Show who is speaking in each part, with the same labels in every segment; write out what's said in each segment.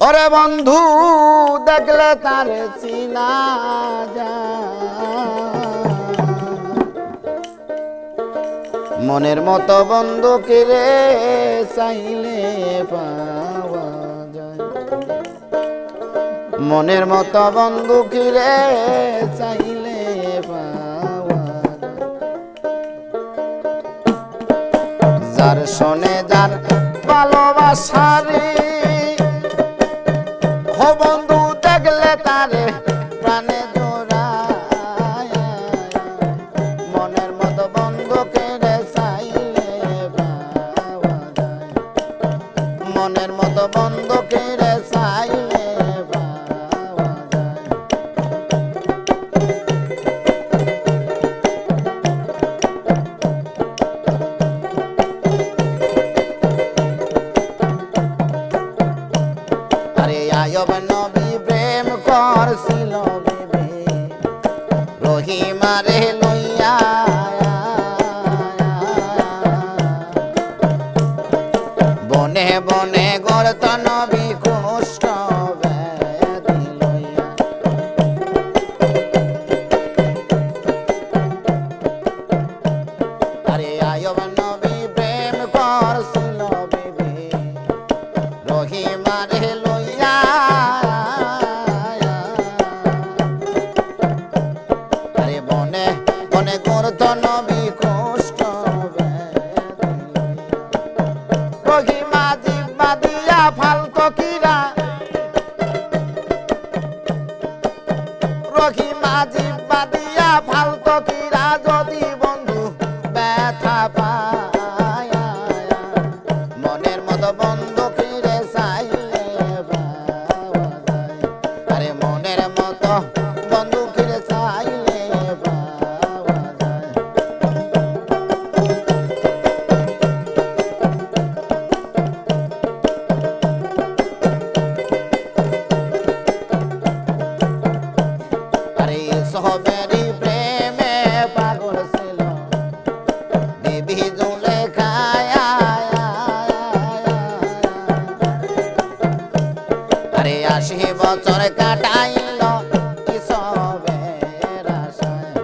Speaker 1: ওরে বন্ধু দেখলে তারে চিনা যায়, মনের মতো বন্ধু কিরে চাইলে পাওয়া যায়, মনের মতো বন্ধু কিরে চাইলে পাওয়া যায়। যার শোনে যার ভালোবাসারে ও বন্ধু দেখলে তারে প্রাণে জোড়ায়, মনের মতো বন্ধু কেড়ে চাইলে পাওয়া যায়, মনের মতো বন্ধু কেড়ে চাইলে পাওয়া যায়। আরে আয়ব নবী প্রেম করছিল বিবি রহিমারে লইয়া, বনে বনে গড়ত নবী কুষ্ঠ ব্যাধি লইয়া। আরে আয়ব নবী প্রেম করছিল বিবি রহিমারে লইয়া, আরে বনে বনে করত নবী কষ্ট ব্যাধি লইয়া। রহিমা জিব্বা দিয়া ফালতো কিরা, রহিমা জিব্বা দিয়া ফালতো কিরা যদি বন্ধু ব্যথা পায়, মনের মতো বন্ধু কিরে চাইলে পাওয়া যায়, আরে মনের মতো বন্ধু কিরে চাইলে পাওয়া যায়। আরে সবেরই প্রেমে পাগল ছিল বিবি জুলেখায়, আরে ৮০ বছর কাটাইল ইসবের আশায়,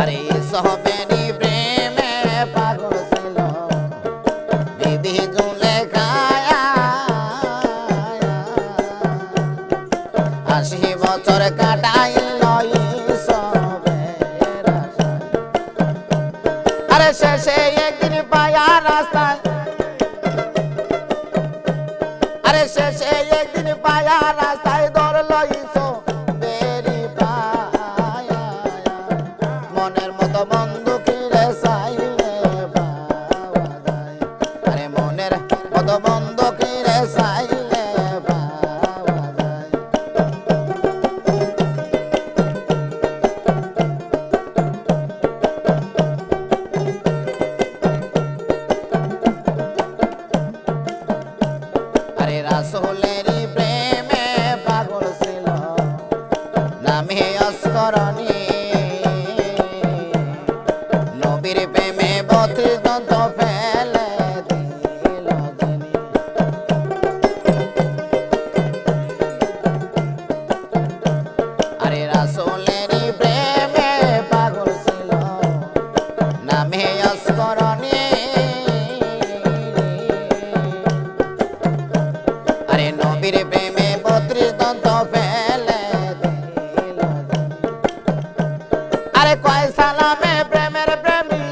Speaker 1: আরে ইসবেরই প্রেমে পাগল ছিল বিবি জুলেখায়, ৮০ বছর কাটাইল ইসবের আশায়। আরে শেষে একদিন পায়া রাস্তায়, আরে শেষে একদিন পায়া রাস্তায় ধরল ইসবেরি পায়া, মনের মতো বন্ধু কিরে চাইলে পাওয়া যায়, আরে মনের মতো বন্ধু কিরে চাইলে পাওয়া যায়। আরে রাসূলেরই প্রেমে পাগল ছিল নামে অস্করণী, নবীর প্রেমে ৩২ দন্ত ফেলে দিল যিনি। আরে রাসূলেরই প্রেমে পাগল ছিল নামে অস্করণী, আরে নবীর প্রেমে ৩২ দন্ত ফেলে দিল যিনি। আরে কয় সালামে প্রেমের প্রেমী,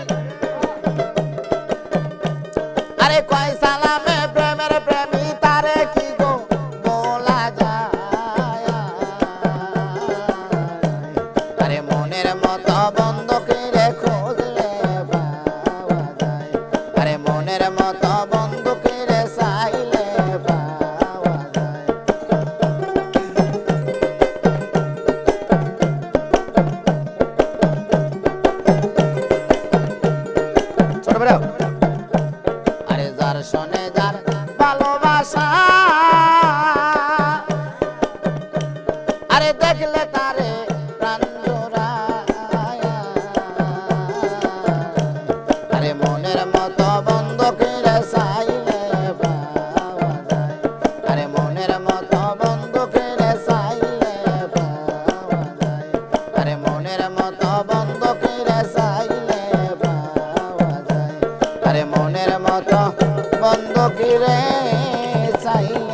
Speaker 1: মনের মতো বন্ধুকে চাইলে পাওয়া যায় আরে মনের মতো বন্ধুকে চাইলে পাওয়া যায় আরে মনের মতো বন্ধুকে চাইলে পাওয়া যায় আরে মনের মতো বন্ধুকে চাইলে